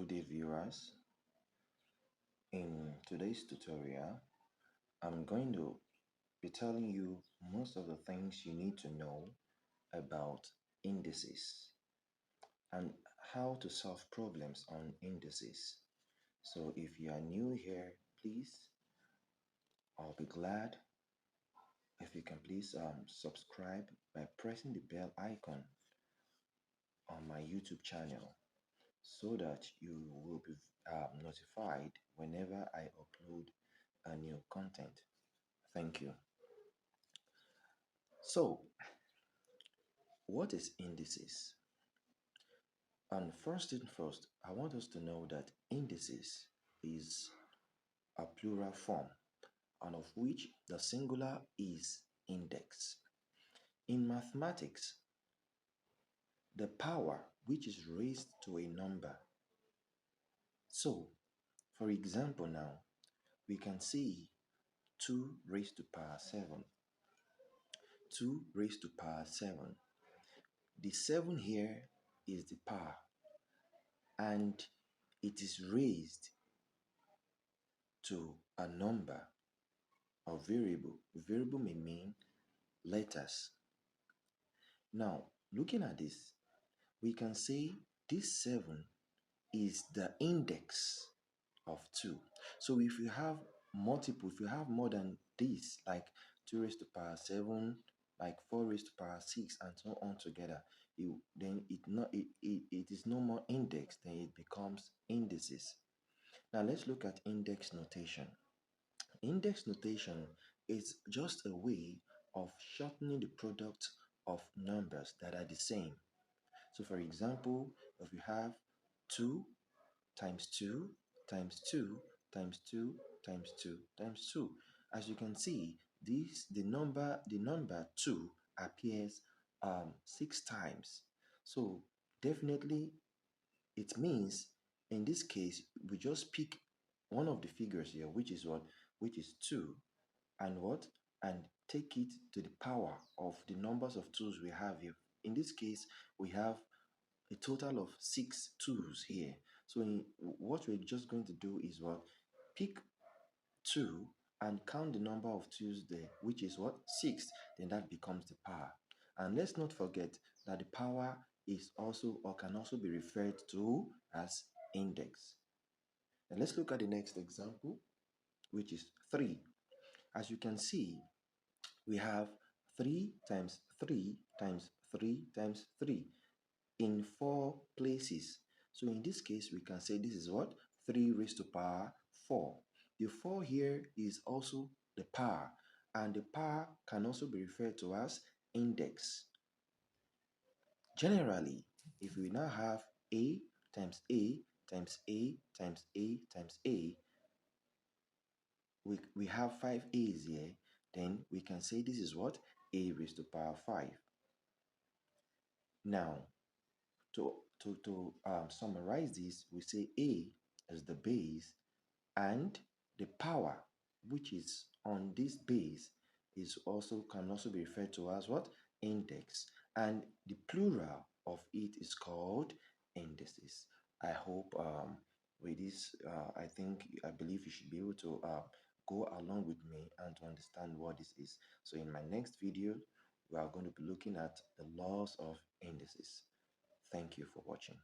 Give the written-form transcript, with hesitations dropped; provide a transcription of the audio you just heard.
Good day, viewers. In today's tutorial, I'm going to be telling you most of the things you need to know about indices and how to solve problems on indices. So if you are new here, please, I'll be glad if you can please subscribe by pressing the bell icon on my YouTube channel so that you will be notified whenever I upload a new content. Thank you. So, what is indices? And first and first, I want us to know that indices is a plural form, and of which the singular is index. In mathematics, the power which is raised to a number. So, for example, now we can see 2 raised to power 7. 2 raised to power 7. The 7 here is the power, and it is raised to a number or variable. Variable may mean letters. Now, looking at this, we can say this 7 is the index of 2. So if you have multiple, if you have more than this, like 2 raised to power 7, like 4 raised to power 6, and so on together, then it is no more index, then it becomes indices. Now let's look at index notation. Index notation is just a way of shortening the product of numbers that are the same. So for example, if you have 2 times 2 times 2 times 2 times 2 times 2, as you can see, the number 2 appears 6 times. So definitely it means in this case we just pick one of the figures here, which is what? Which is 2, and what? And take it to the power of the numbers of 2's we have here. In this case, we have a total of 6 2's here. So what we're just going to do is what? Pick 2 and count the number of 2's there, which is what? 6. Then that becomes the power. And let's not forget that the power is also, or can also be referred to as index. And let's look at the next example, which is 3. As you can see, we have 3 times 3 times 3 times 3 in 4 places. So in this case, we can say this is what? 3 raised to power 4. The 4 here is also the power, and the power can also be referred to as index. Generally, if we now have a times a times a times a times a, we have 5 a's here, then we can say this is what? A raised to power 5. Now, to summarize this, we say a is the base, and the power which is on this base can also be referred to as what? Index, and the plural of it is called indices. I hope with this, I believe you should be able to go along with me and to understand what this is. So in my next video, we are going to be looking at the laws of indices. Thank you for watching.